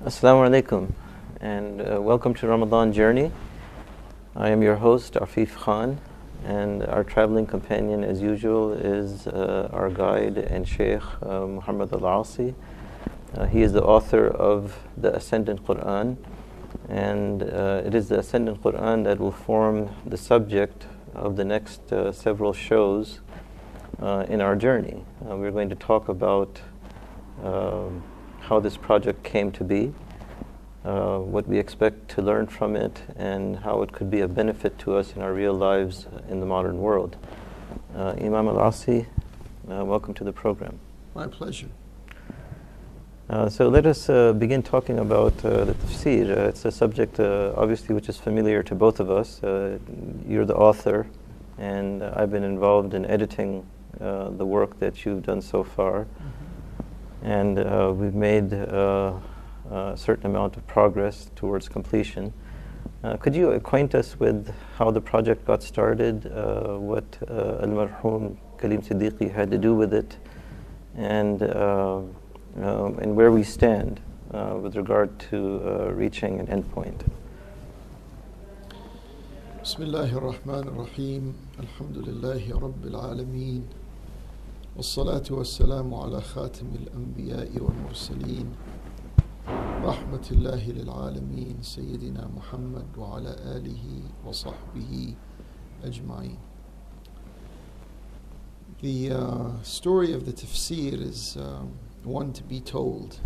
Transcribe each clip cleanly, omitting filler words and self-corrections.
Assalamu alaikum, and welcome to Ramadan Journey. I am your host, Afif Khan, and our traveling companion, as usual, is our guide and Sheikh Muhammad Al-Asi. He is the author of the Ascendant Quran, and it is the Ascendant Quran that will form the subject of the next several shows in our journey. We're going to talk about how this project came to be, what we expect to learn from it, and how it could be a benefit to us in our real lives in the modern world. Imam Al-Asi, welcome to the program. My pleasure. So let us begin talking about the tafsir. It's a subject, obviously, which is familiar to both of us. You're the author, and I've been involved in editing the work that you've done so far. And we've made a certain amount of progress towards completion. Could you acquaint us with how the project got started, what Al-Marhoom Kaleem Siddiqui had to do with it, and where we stand with regard to reaching an endpoint? Bismillahir Rahmanir Rahim. Alhamdulillahi Rabbil Alameen. والصلاة والسلام على خاتم الأنبياء والمرسلين رحمة الله للعالمين سيدنا محمد وعلى آله وصحبه أجمعين. The story of the tafsir is one to be told.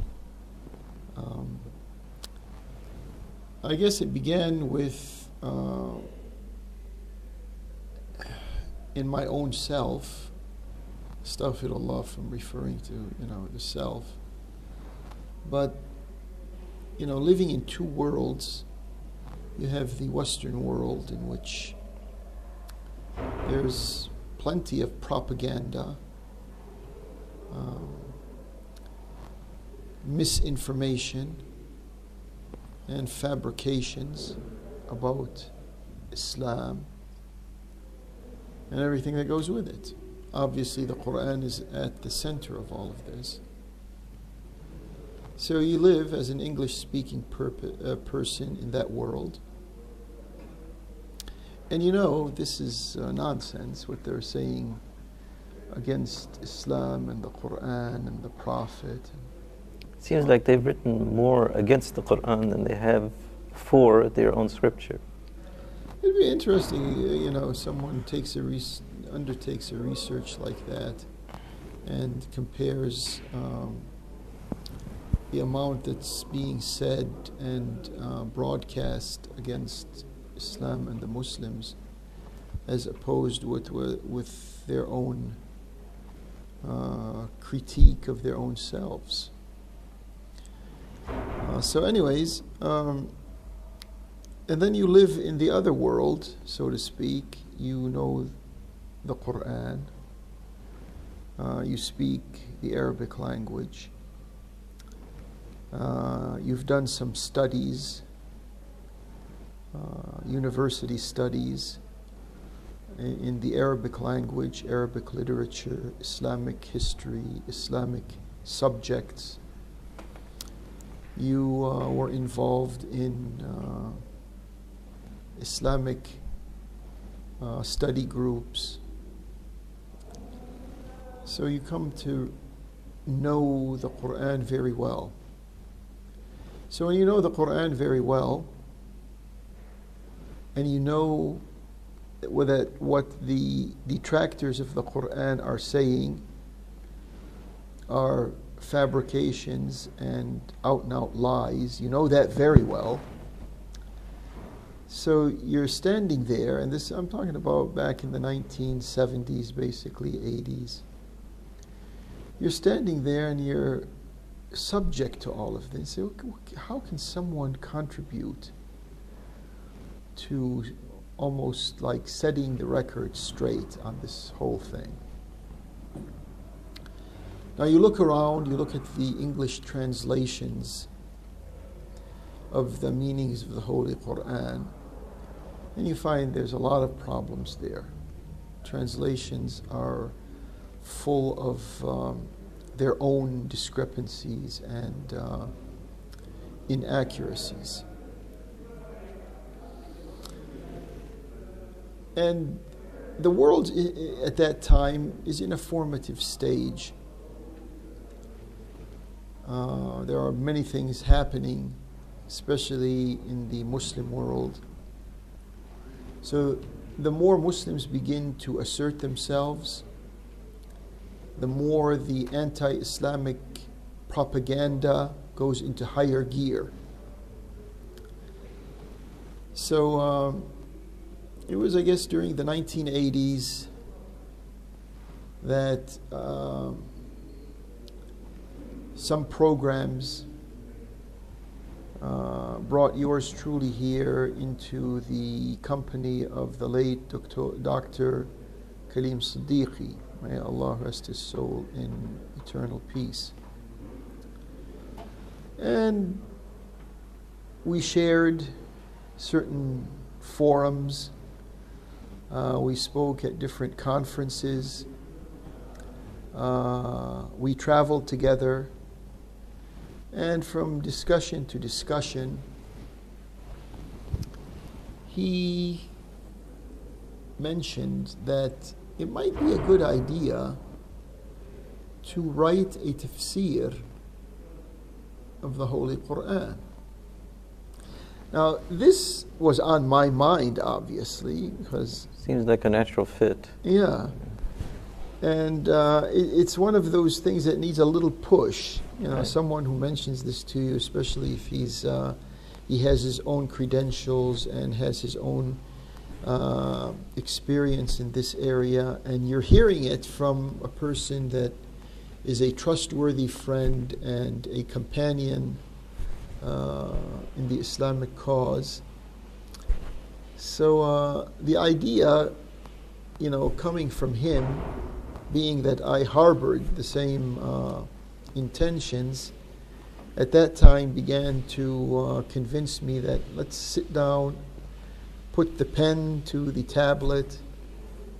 I guess it began with in my own self. Astaghfirullah from referring to, the self. But, living in two worlds, you have the Western world in which there's plenty of propaganda, misinformation, and fabrications about Islam and everything that goes with it. Obviously, the Quran is at the center of all of this. So you live as an English-speaking person in that world. And this is nonsense, what they're saying against Islam and the Quran and the Prophet. It seems like they've written more against the Quran than they have for their own scripture. It'd be interesting, someone undertakes a research like that and compares the amount that's being said and broadcast against Islam and the Muslims as opposed with their own critique of their own selves. So anyways, and then you live in the other world, so to speak. You know the Quran, you speak the Arabic language, you've done some studies, university studies in the Arabic language, Arabic literature, Islamic history, Islamic subjects. You were involved in Islamic study groups. So you come to know the Quran very well. So when you know the Quran very well, and you know that what the detractors of the Quran are saying are fabrications and out-and-out lies, you know that very well. So you're standing there, and this I'm talking about back in the 1970s, basically 80s. You're standing there and you're subject to all of this. So how can someone contribute to almost like setting the record straight on this whole thing? Now you look around, you look at the English translations of the meanings of the Holy Quran, and you find there's a lot of problems there. Translations are full of their own discrepancies and inaccuracies. And the world at that time is in a formative stage. There are many things happening, especially in the Muslim world. So the more Muslims begin to assert themselves, the more the anti-Islamic propaganda goes into higher gear. So it was, I guess, during the 1980s that some programs brought yours truly here into the company of the late Dr. Kaleem Siddiqui. May Allah rest his soul in eternal peace. And we shared certain forums. We spoke at different conferences. We traveled together. And from discussion to discussion, he mentioned that it might be a good idea to write a tafsir of the Holy Quran. Now, this was on my mind, obviously, because... Seems like a natural fit. Yeah. And it's one of those things that needs a little push. You know, right. Someone who mentions this to you, especially if he has his own credentials and has his own experience in this area, and you're hearing it from a person that is a trustworthy friend and a companion in the Islamic cause. So the idea, coming from him, being that I harbored the same intentions, at that time began to convince me that let's sit down, put the pen to the tablet,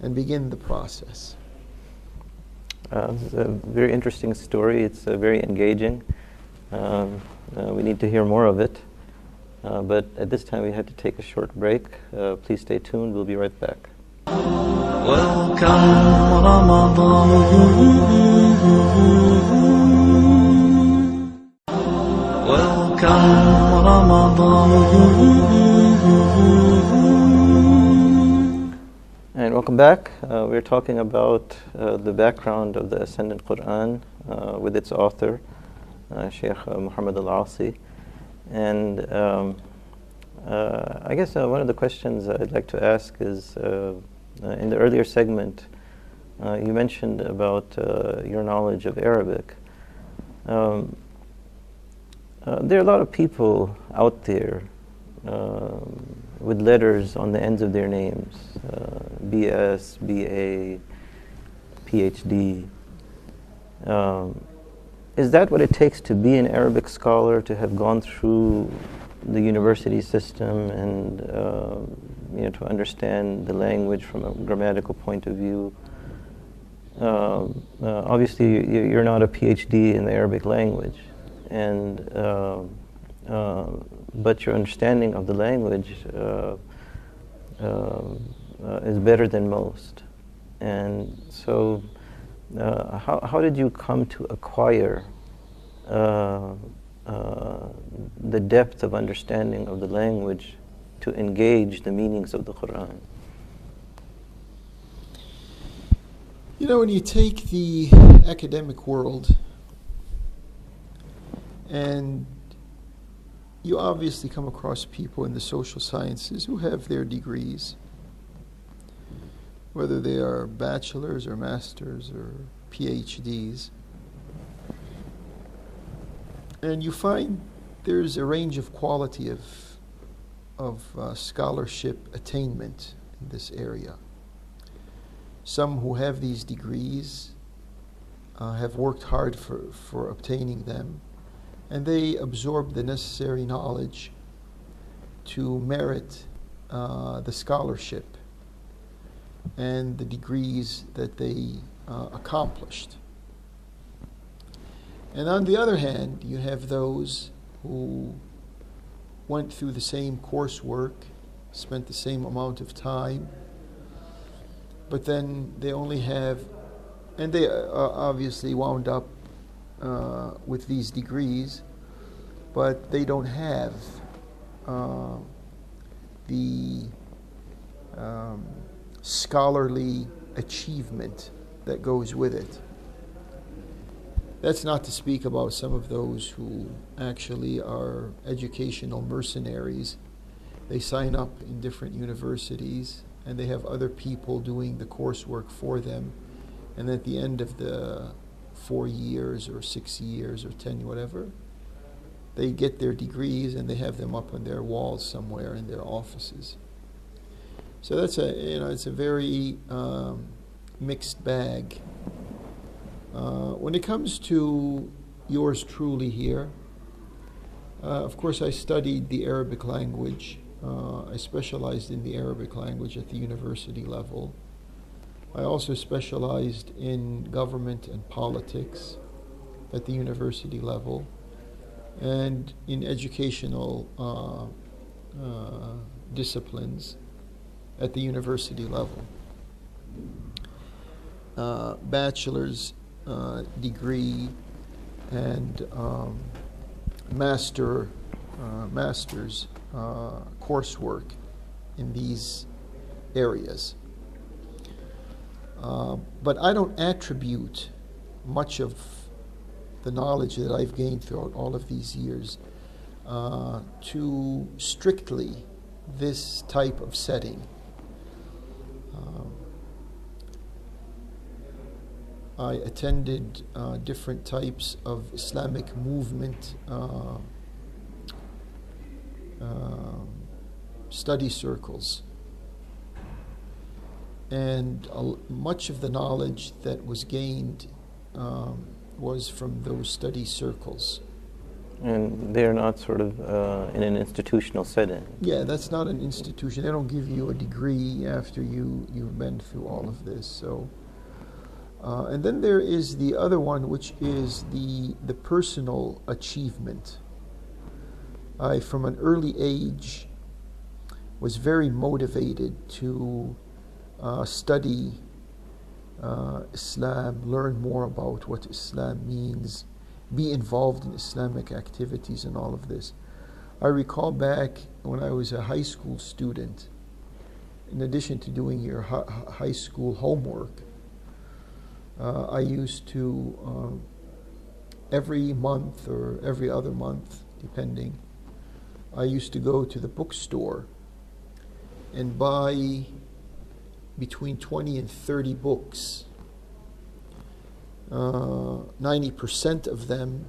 and begin the process. It's a very interesting story. It's very engaging. We need to hear more of it. But at this time we had to take a short break. Please stay tuned. We'll be right back. Welcome Ramadan. Welcome Ramadan. And welcome back. We're talking about the background of the Ascendant Quran with its author, Sheikh Muhammad Al-Asi. And I guess one of the questions I'd like to ask is, in the earlier segment, you mentioned about your knowledge of Arabic. There are a lot of people out there with letters on the ends of their names, BS, BA, PhD. Is that what it takes to be an Arabic scholar, to have gone through the university system and to understand the language from a grammatical point of view? Obviously, you're not a PhD in the Arabic language, and but your understanding of the language is better than most. And so, how did you come to acquire the depth of understanding of the language to engage the meanings of the Quran? When you take the academic world, and you obviously come across people in the social sciences who have their degrees, whether they are bachelors or masters or PhDs, and you find there's a range of quality of scholarship attainment in this area. Some who have these degrees have worked hard for obtaining them, and they absorb the necessary knowledge to merit the scholarship and the degrees that they accomplished. And on the other hand, you have those who went through the same coursework, spent the same amount of time, but then they only have, and they obviously wound up with these degrees, but they don't have the scholarly achievement that goes with it. That's not to speak about some of those who actually are educational mercenaries. They sign up in different universities and they have other people doing the coursework for them, and at the end of the 4 years or 6 years or 10, whatever, they get their degrees and they have them up on their walls somewhere in their offices. So that's it's a very mixed bag. When it comes to yours truly here, of course I studied the Arabic language. I specialized in the Arabic language at the university level. I also specialized in government and politics at the university level, and in educational disciplines at the university level. Bachelor's degree and master's coursework in these areas. But I don't attribute much of the knowledge that I've gained throughout all of these years to strictly this type of setting. I attended different types of Islamic movement study circles, and much of the knowledge that was gained was from those study circles. And they're not sort of in an institutional setting. Yeah, that's not an institution. They don't give you a degree after you've been through all of this. So, and then there is the other one, which is the personal achievement. I, from an early age, was very motivated to study Islam, learn more about what Islam means, be involved in Islamic activities and all of this. I recall back when I was a high school student, in addition to doing your high school homework, I used to, every month or every other month, depending, I used to go to the bookstore and buy between 20 and 30 books. 90% of them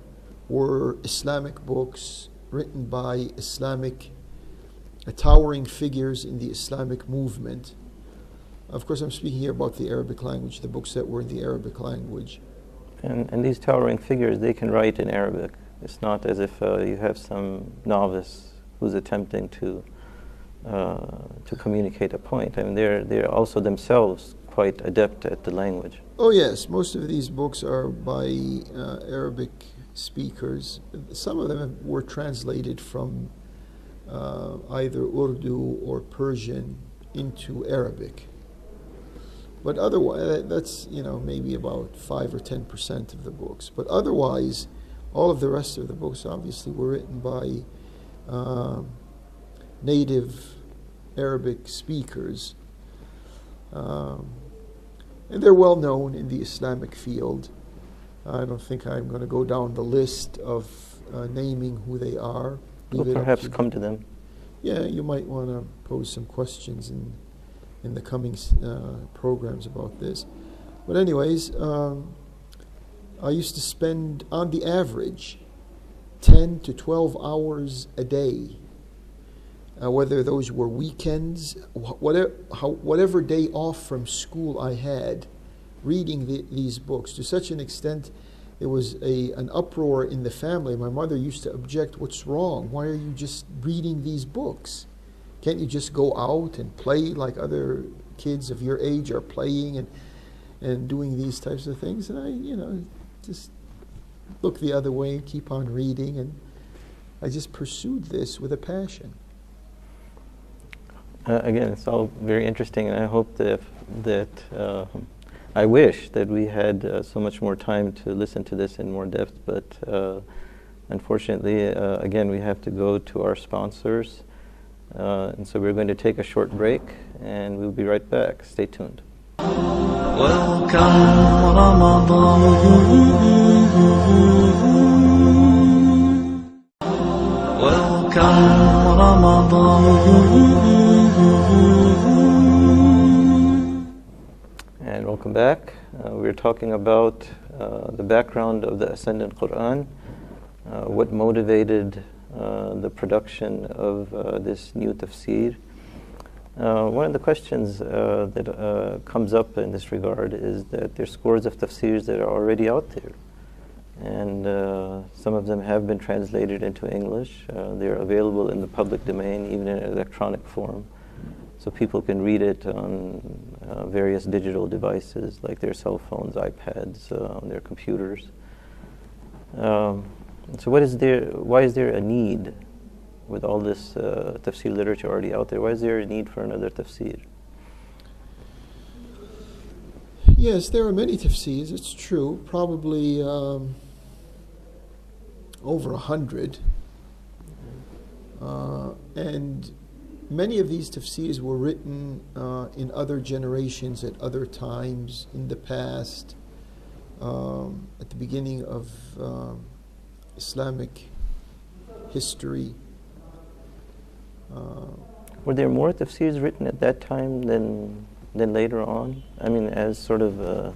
were Islamic books written by towering figures in the Islamic movement. Of course, I'm speaking here about the Arabic language, the books that were in the Arabic language. And these towering figures, they can write in Arabic. It's not as if you have some novice who's attempting to communicate a point. I mean, they're also themselves quite adept at the language. Oh yes, most of these books are by Arabic speakers. Some of them were translated from either Urdu or Persian into Arabic. But otherwise, that's maybe about 5 or 10% of the books. But otherwise, all of the rest of the books obviously were written by native Arabic speakers. And they're well known in the Islamic field. I don't think I'm going to go down the list of naming who they are. We'll perhaps come to them. Yeah, you might want to pose some questions in the coming programs about this. But anyways, I used to spend, on the average, 10 to 12 hours a day, whether those were weekends, whatever day off from school I had, reading these books, to such an extent there was an uproar in the family. My mother used to object, "What's wrong? Why are you just reading these books? Can't you just go out and play like other kids of your age are playing?" And and doing these types of things, and I just look the other way and keep on reading, and I just pursued this with a passion. Again, it's all very interesting, and I hope that I wish that we had so much more time to listen to this in more depth, but unfortunately, again, we have to go to our sponsors, and so we're going to take a short break, and we'll be right back. Stay tuned. Welcome Ramadan. Welcome Ramadan. And welcome back. We're talking about the background of the Ascendant Quran, what motivated the production of this new tafsir. One of the questions that comes up in this regard is that there's scores of tafsirs that are already out there, and some of them have been translated into English. They're available in the public domain, even in electronic form, so people can read it on various digital devices like their cell phones, iPads, on their computers. So why is there a need, with all this tafsir literature already out there, why is there a need for another tafsir? Yes, there are many tafsirs, it's true, probably over 100. And many of these tafsirs were written in other generations at other times in the past, at the beginning of Islamic history. Were there more tafsirs written at that time than later on? I mean, as sort of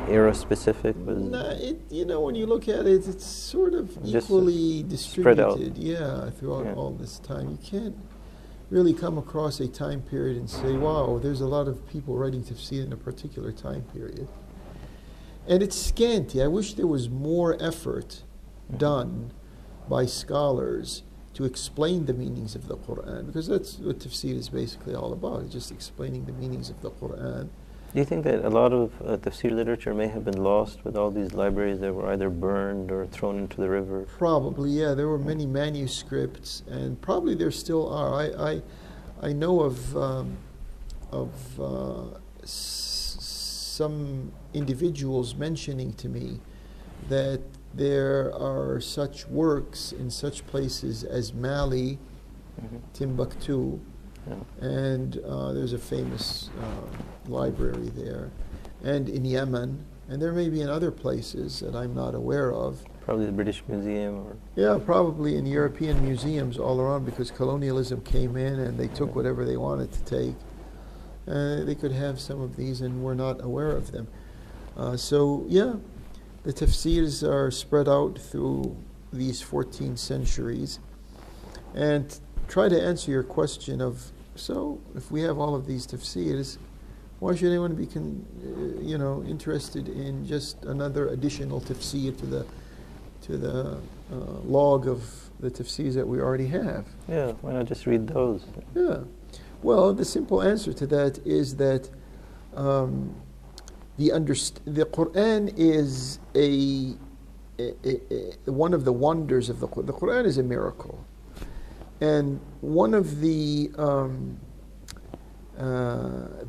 era specific? When you look at it, it's sort of just equally spread out. distributed. Throughout all this time. You can't really come across a time period and say, wow, there's a lot of people writing tafsir in a particular time period. And it's scanty. I wish there was more effort done by scholars to explain the meanings of the Quran, because that's what tafsir is basically all about, just explaining the meanings of the Quran. Do you think that a lot of tafsir literature may have been lost with all these libraries that were either burned or thrown into the river? Probably, yeah. There were many manuscripts, and probably there still are. I know of some individuals mentioning to me that there are such works in such places as Mali, Timbuktu, and there's a famous library there, and in Yemen, and there may be in other places that I'm not aware of. Probably the British Museum, or yeah, probably in European museums all around, because colonialism came in and they took whatever they wanted to take. They could have some of these, and we're not aware of them. The tafsirs are spread out through these 14 centuries. And try to answer your question of, so if we have all of these tafsirs, why should anyone be interested in just another additional tafsir to the log of the tafsirs that we already have? yeah, why not just read those? Yeah. Well, the simple answer to that is that the Quran is one of the wonders of the Quran. The Quran is a miracle, and one of the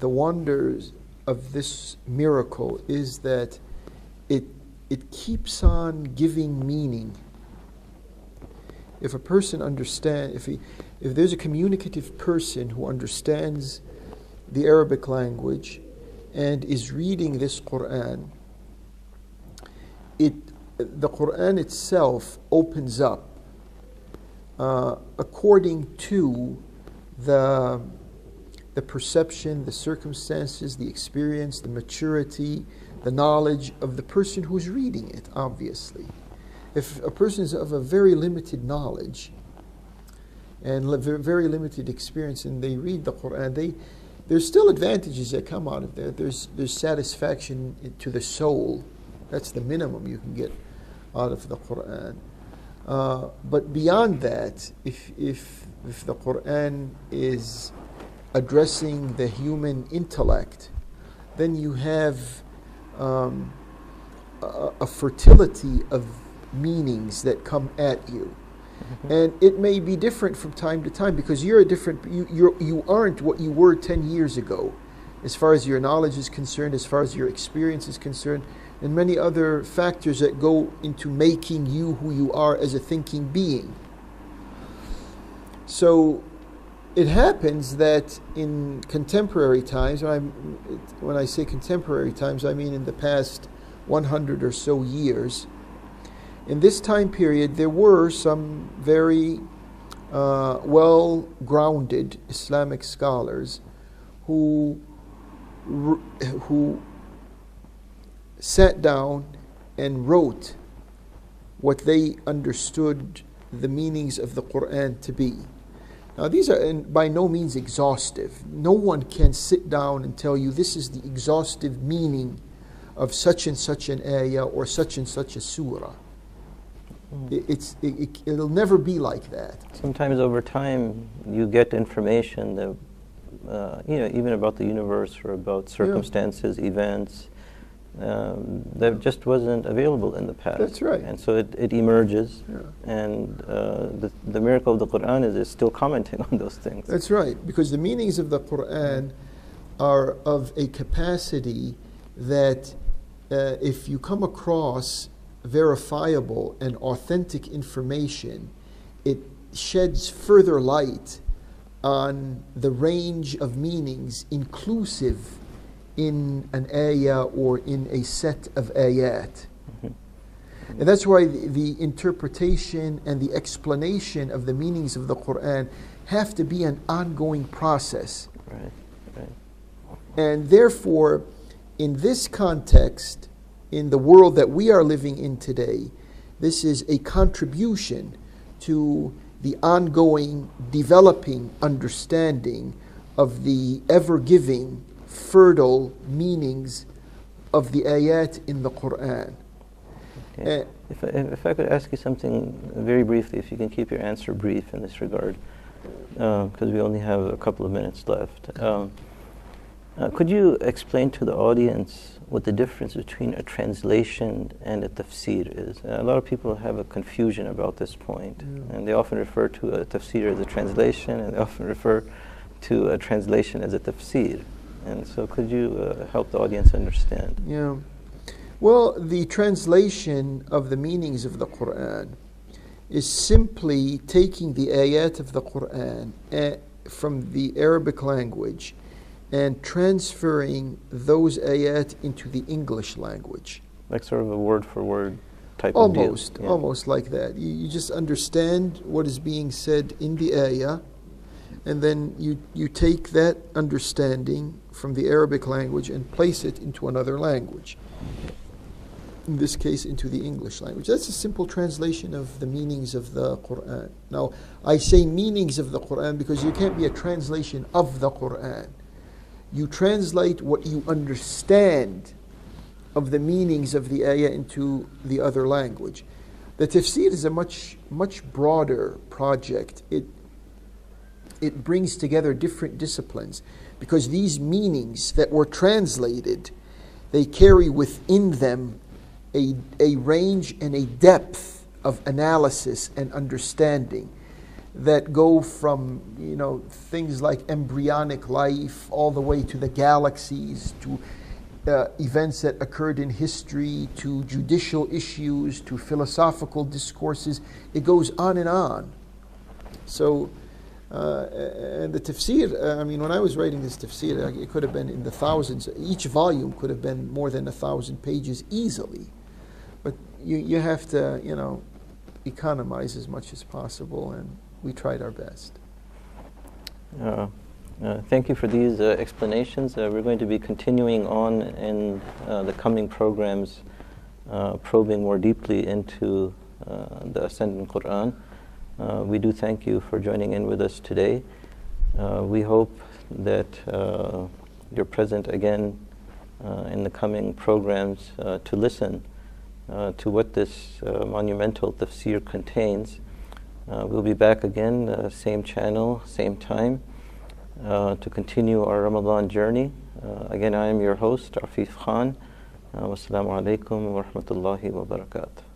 wonders of this miracle is that it keeps on giving meaning. If a person understands, if there's a communicative person who understands the Arabic language and is reading this Quran, the Quran itself opens up according to the perception, the circumstances, the experience, the maturity, the knowledge of the person who's reading it, obviously. If a person is of a very limited knowledge and very limited experience and they read the Quran, there's still advantages that come out of there. There's satisfaction to the soul. That's the minimum you can get out of the Quran. But beyond that, if the Quran is addressing the human intellect then you have a fertility of meanings that come at you. And it may be different from time to time because you're a different, you aren't what you were 10 years ago as far as your knowledge is concerned, as far as your experience is concerned, and many other factors that go into making you who you are as a thinking being. So it happens that in contemporary times, when I say contemporary times, I mean in the past 100 or so years, in this time period, there were some very well-grounded Islamic scholars who sat down and wrote what they understood the meanings of the Quran to be. Now, these are by no means exhaustive. No one can sit down and tell you this is the exhaustive meaning of such and such an ayah or such and such a surah. It'll never be like that. Sometimes over time you get information that, even about the universe or about circumstances, events, that just wasn't available in the past. That's right. And so it emerges, and the miracle of the Quran is it's still commenting on those things. That's right, because the meanings of the Quran are of a capacity that if you come across verifiable and authentic information, it sheds further light on the range of meanings inclusive in an ayah or in a set of ayat. And that's why the interpretation and the explanation of the meanings of the Quran have to be an ongoing process. Right. And therefore, in this context, in the world that we are living in today, this is a contribution to the ongoing developing understanding of the ever-giving, fertile meanings of the ayat in the Quran. Okay. If I could ask you something very briefly, if you can keep your answer brief in this regard, because we only have a couple of minutes left. Could you explain to the audience what the difference between a translation and a tafsir is? A lot of people have a confusion about this point, and they often refer to a tafsir as a translation, and they often refer to a translation as a tafsir. And so could you help the audience understand? Yeah. Well, the translation of the meanings of the Quran is simply taking the ayat of the Quran from the Arabic language and transferring those ayat into the English language. Like sort of a word-for-word type of deal. Almost like that. You just understand what is being said in the ayah, and then you take that understanding from the Arabic language and place it into another language. In this case, into the English language. That's a simple translation of the meanings of the Quran. Now, I say meanings of the Quran because you can't be a translation of the Quran. You translate what you understand of the meanings of the ayah into the other language. The tafsir is a much broader project. It brings together different disciplines because these meanings that were translated, they carry within them a range and a depth of analysis and understanding that go from things like embryonic life all the way to the galaxies, to events that occurred in history, to judicial issues, to philosophical discourses. It goes on and on. So, and the tafsir, when I was writing this tafsir, it could have been in the thousands. Each volume could have been more than 1,000 pages easily. But you have to, economize as much as possible, and we tried our best. Thank you for these explanations. We're going to be continuing on in the coming programs, probing more deeply into the Ascendant Quran. We do thank you for joining in with us today. We hope that you're present again in the coming programs to listen to what this monumental tafsir contains. We'll be back again, same channel, same time. to continue our Ramadan journey. Again, I am your host, Afif Khan. Wassalamu alaikum wa rahmatullahi wa barakatuh.